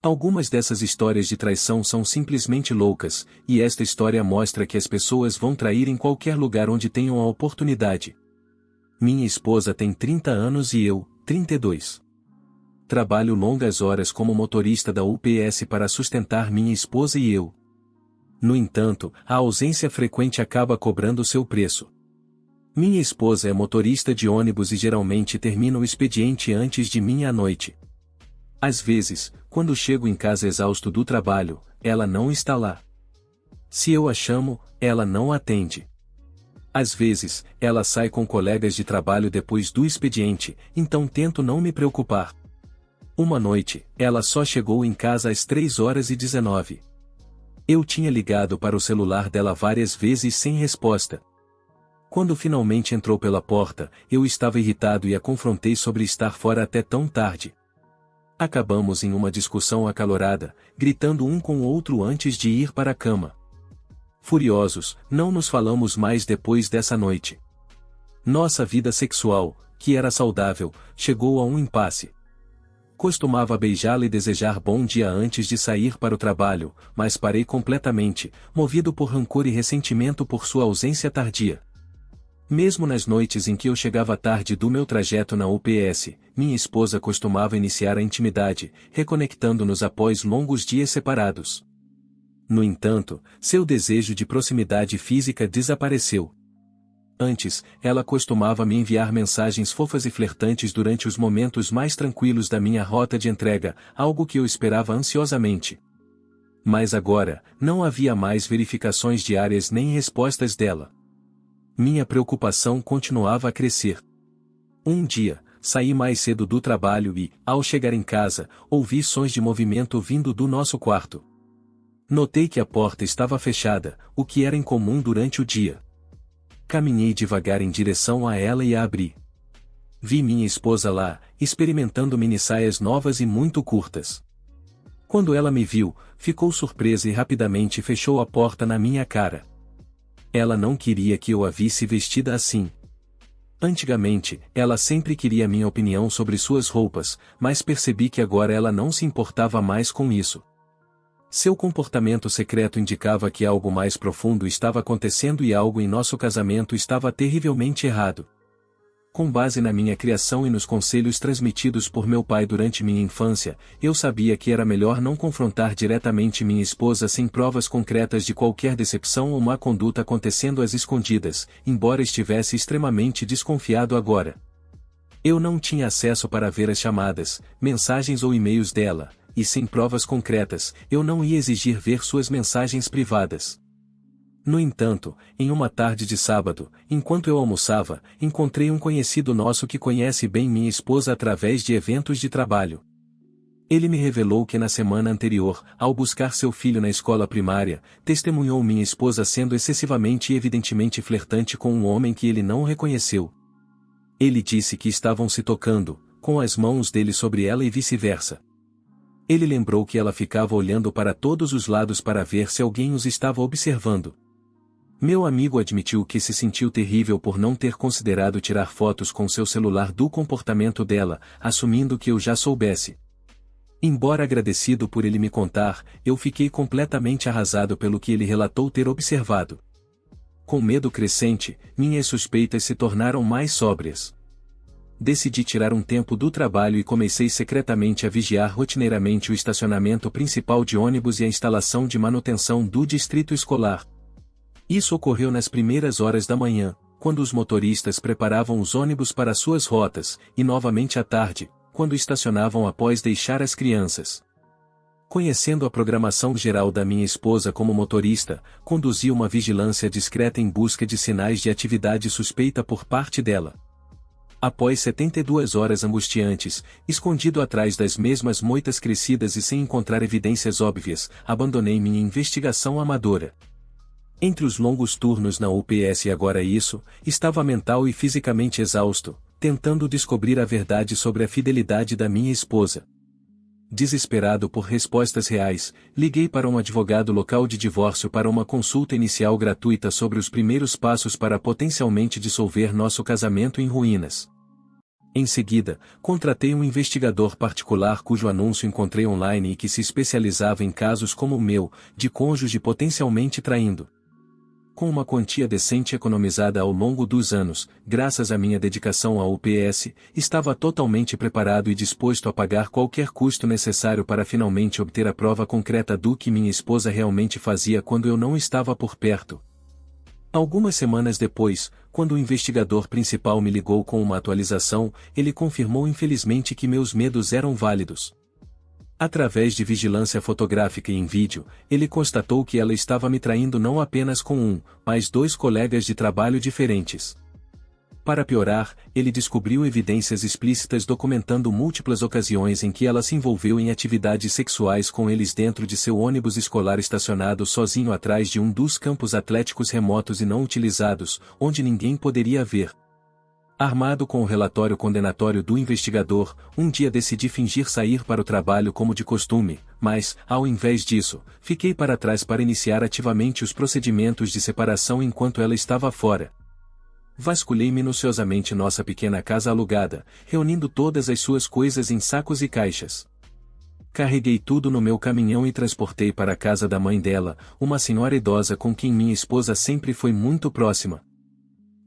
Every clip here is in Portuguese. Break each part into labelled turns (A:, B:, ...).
A: Algumas dessas histórias de traição são simplesmente loucas, e esta história mostra que as pessoas vão trair em qualquer lugar onde tenham a oportunidade. Minha esposa tem 30 anos e eu, 32. Trabalho longas horas como motorista da UPS para sustentar minha esposa e eu. No entanto, a ausência frequente acaba cobrando seu preço. Minha esposa é motorista de ônibus e geralmente termina o expediente antes de mim à noite. Às vezes, quando chego em casa exausto do trabalho, ela não está lá. Se eu a chamo, ela não atende. Às vezes, ela sai com colegas de trabalho depois do expediente, então tento não me preocupar. Uma noite, ela só chegou em casa às 3h19. Eu tinha ligado para o celular dela várias vezes sem resposta. Quando finalmente entrou pela porta, eu estava irritado e a confrontei sobre estar fora até tão tarde. Acabamos em uma discussão acalorada, gritando um com o outro antes de ir para a cama. Furiosos, não nos falamos mais depois dessa noite. Nossa vida sexual, que era saudável, chegou a um impasse. Costumava beijá-la e desejar bom dia antes de sair para o trabalho, mas parei completamente, movido por rancor e ressentimento por sua ausência tardia. Mesmo nas noites em que eu chegava tarde do meu trajeto na UPS, minha esposa costumava iniciar a intimidade, reconectando-nos após longos dias separados. No entanto, seu desejo de proximidade física desapareceu. Antes, ela costumava me enviar mensagens fofas e flertantes durante os momentos mais tranquilos da minha rota de entrega, algo que eu esperava ansiosamente. Mas agora, não havia mais verificações diárias nem respostas dela. Minha preocupação continuava a crescer. Um dia, saí mais cedo do trabalho e, ao chegar em casa, ouvi sons de movimento vindo do nosso quarto. Notei que a porta estava fechada, o que era incomum durante o dia. Caminhei devagar em direção a ela e a abri. Vi minha esposa lá, experimentando minissaias novas e muito curtas. Quando ela me viu, ficou surpresa e rapidamente fechou a porta na minha cara. Ela não queria que eu a visse vestida assim. Antigamente, ela sempre queria minha opinião sobre suas roupas, mas percebi que agora ela não se importava mais com isso. Seu comportamento secreto indicava que algo mais profundo estava acontecendo e algo em nosso casamento estava terrivelmente errado. Com base na minha criação e nos conselhos transmitidos por meu pai durante minha infância, eu sabia que era melhor não confrontar diretamente minha esposa sem provas concretas de qualquer decepção ou má conduta acontecendo às escondidas, embora estivesse extremamente desconfiado agora. Eu não tinha acesso para ver as chamadas, mensagens ou e-mails dela, e sem provas concretas, eu não ia exigir ver suas mensagens privadas. No entanto, em uma tarde de sábado, enquanto eu almoçava, encontrei um conhecido nosso que conhece bem minha esposa através de eventos de trabalho. Ele me revelou que na semana anterior, ao buscar seu filho na escola primária, testemunhou minha esposa sendo excessivamente e evidentemente flertante com um homem que ele não reconheceu. Ele disse que estavam se tocando, com as mãos dele sobre ela e vice-versa. Ele lembrou que ela ficava olhando para todos os lados para ver se alguém os estava observando. Meu amigo admitiu que se sentiu terrível por não ter considerado tirar fotos com seu celular do comportamento dela, assumindo que eu já soubesse. Embora agradecido por ele me contar, eu fiquei completamente arrasado pelo que ele relatou ter observado. Com medo crescente, minhas suspeitas se tornaram mais sóbrias. Decidi tirar um tempo do trabalho e comecei secretamente a vigiar rotineiramente o estacionamento principal de ônibus e a instalação de manutenção do distrito escolar. Isso ocorreu nas primeiras horas da manhã, quando os motoristas preparavam os ônibus para suas rotas, e novamente à tarde, quando estacionavam após deixar as crianças. Conhecendo a programação geral da minha esposa como motorista, conduzi uma vigilância discreta em busca de sinais de atividade suspeita por parte dela. Após 72 horas angustiantes, escondido atrás das mesmas moitas crescidas e sem encontrar evidências óbvias, abandonei minha investigação amadora. Entre os longos turnos na UPS e agora isso, estava mental e fisicamente exausto, tentando descobrir a verdade sobre a fidelidade da minha esposa. Desesperado por respostas reais, liguei para um advogado local de divórcio para uma consulta inicial gratuita sobre os primeiros passos para potencialmente dissolver nosso casamento em ruínas. Em seguida, contratei um investigador particular cujo anúncio encontrei online e que se especializava em casos como o meu, de cônjuge potencialmente traindo. Com uma quantia decente economizada ao longo dos anos, graças à minha dedicação ao UPS, estava totalmente preparado e disposto a pagar qualquer custo necessário para finalmente obter a prova concreta do que minha esposa realmente fazia quando eu não estava por perto. Algumas semanas depois, quando o investigador principal me ligou com uma atualização, ele confirmou infelizmente que meus medos eram válidos. Através de vigilância fotográfica e em vídeo, ele constatou que ela estava me traindo não apenas com um, mas 2 colegas de trabalho diferentes. Para piorar, ele descobriu evidências explícitas documentando múltiplas ocasiões em que ela se envolveu em atividades sexuais com eles dentro de seu ônibus escolar estacionado sozinho atrás de um dos campos atléticos remotos e não utilizados, onde ninguém poderia ver. Armado com o relatório condenatório do investigador, um dia decidi fingir sair para o trabalho como de costume, mas, ao invés disso, fiquei para trás para iniciar ativamente os procedimentos de separação enquanto ela estava fora. Vasculhei minuciosamente nossa pequena casa alugada, reunindo todas as suas coisas em sacos e caixas. Carreguei tudo no meu caminhão e transportei para a casa da mãe dela, uma senhora idosa com quem minha esposa sempre foi muito próxima.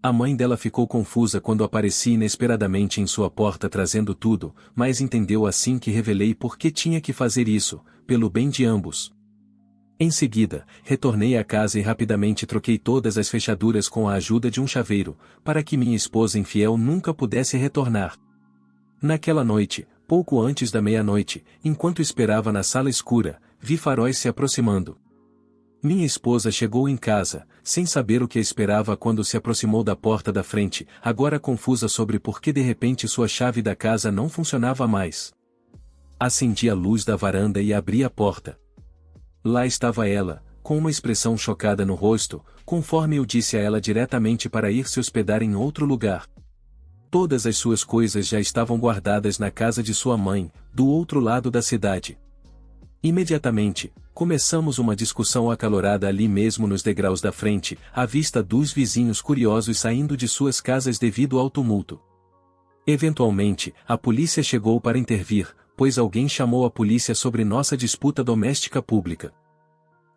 A: A mãe dela ficou confusa quando apareci inesperadamente em sua porta trazendo tudo, mas entendeu assim que revelei por que tinha que fazer isso, pelo bem de ambos. Em seguida, retornei à casa e rapidamente troquei todas as fechaduras com a ajuda de um chaveiro, para que minha esposa infiel nunca pudesse retornar. Naquela noite, pouco antes da meia-noite, enquanto esperava na sala escura, vi faróis se aproximando. Minha esposa chegou em casa, sem saber o que esperava quando se aproximou da porta da frente, agora confusa sobre por que de repente sua chave da casa não funcionava mais. Acendi a luz da varanda e abri a porta. Lá estava ela, com uma expressão chocada no rosto, conforme eu disse a ela diretamente para ir se hospedar em outro lugar. Todas as suas coisas já estavam guardadas na casa de sua mãe, do outro lado da cidade. Imediatamente, começamos uma discussão acalorada ali mesmo nos degraus da frente, à vista dos vizinhos curiosos saindo de suas casas devido ao tumulto. Eventualmente, a polícia chegou para intervir, pois alguém chamou a polícia sobre nossa disputa doméstica pública.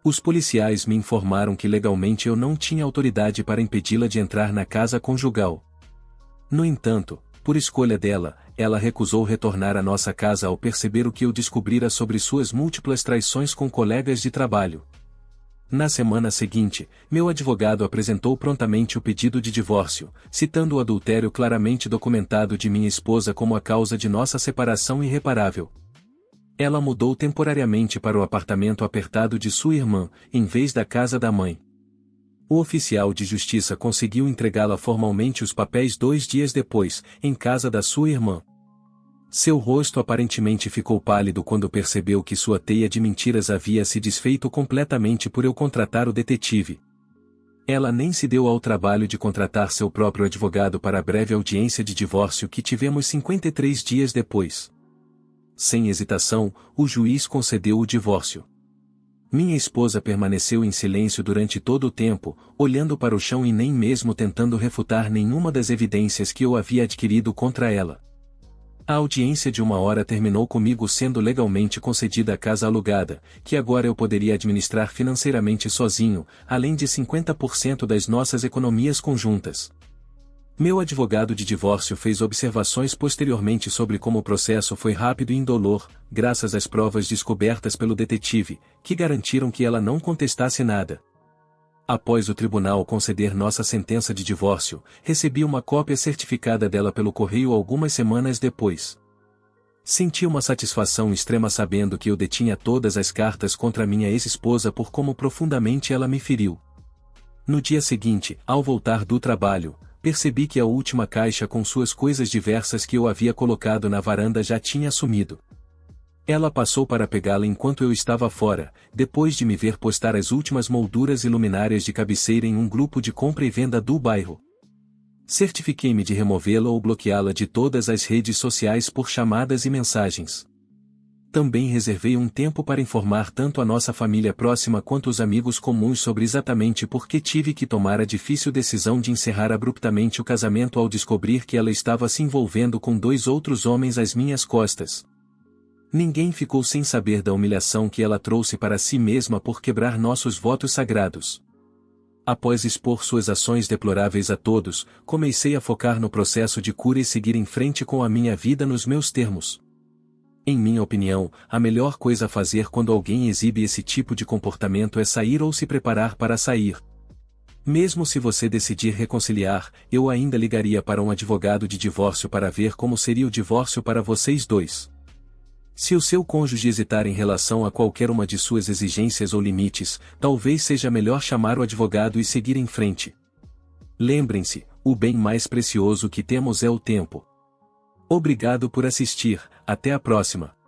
A: Os policiais me informaram que legalmente eu não tinha autoridade para impedi-la de entrar na casa conjugal. No entanto, por escolha dela, ela recusou retornar à nossa casa ao perceber o que eu descobrira sobre suas múltiplas traições com colegas de trabalho. Na semana seguinte, meu advogado apresentou prontamente o pedido de divórcio, citando o adultério claramente documentado de minha esposa como a causa de nossa separação irreparável. Ela mudou temporariamente para o apartamento apertado de sua irmã, em vez da casa da mãe. O oficial de justiça conseguiu entregá-la formalmente os papéis 2 dias depois, em casa da sua irmã. Seu rosto aparentemente ficou pálido quando percebeu que sua teia de mentiras havia se desfeito completamente por eu contratar o detetive. Ela nem se deu ao trabalho de contratar seu próprio advogado para a breve audiência de divórcio que tivemos 53 dias depois. Sem hesitação, o juiz concedeu o divórcio. Minha esposa permaneceu em silêncio durante todo o tempo, olhando para o chão e nem mesmo tentando refutar nenhuma das evidências que eu havia adquirido contra ela. A audiência de 1 hora terminou comigo sendo legalmente concedida a casa alugada, que agora eu poderia administrar financeiramente sozinho, além de 50% das nossas economias conjuntas. Meu advogado de divórcio fez observações posteriormente sobre como o processo foi rápido e indolor, graças às provas descobertas pelo detetive, que garantiram que ela não contestasse nada. Após o tribunal conceder nossa sentença de divórcio, recebi uma cópia certificada dela pelo correio algumas semanas depois. Senti uma satisfação extrema sabendo que eu detinha todas as cartas contra minha ex-esposa por como profundamente ela me feriu. No dia seguinte, ao voltar do trabalho, percebi que a última caixa com suas coisas diversas que eu havia colocado na varanda já tinha sumido. Ela passou para pegá-la enquanto eu estava fora, depois de me ver postar as últimas molduras e luminárias de cabeceira em um grupo de compra e venda do bairro. Certifiquei-me de removê-la ou bloqueá-la de todas as redes sociais por chamadas e mensagens. Também reservei um tempo para informar tanto a nossa família próxima quanto os amigos comuns sobre exatamente por que tive que tomar a difícil decisão de encerrar abruptamente o casamento ao descobrir que ela estava se envolvendo com 2 outros homens às minhas costas. Ninguém ficou sem saber da humilhação que ela trouxe para si mesma por quebrar nossos votos sagrados. Após expor suas ações deploráveis a todos, comecei a focar no processo de cura e seguir em frente com a minha vida nos meus termos. Em minha opinião, a melhor coisa a fazer quando alguém exibe esse tipo de comportamento é sair ou se preparar para sair. Mesmo se você decidir reconciliar, eu ainda ligaria para um advogado de divórcio para ver como seria o divórcio para vocês dois. Se o seu cônjuge hesitar em relação a qualquer uma de suas exigências ou limites, talvez seja melhor chamar o advogado e seguir em frente. Lembrem-se, o bem mais precioso que temos é o tempo. Obrigado por assistir, até a próxima.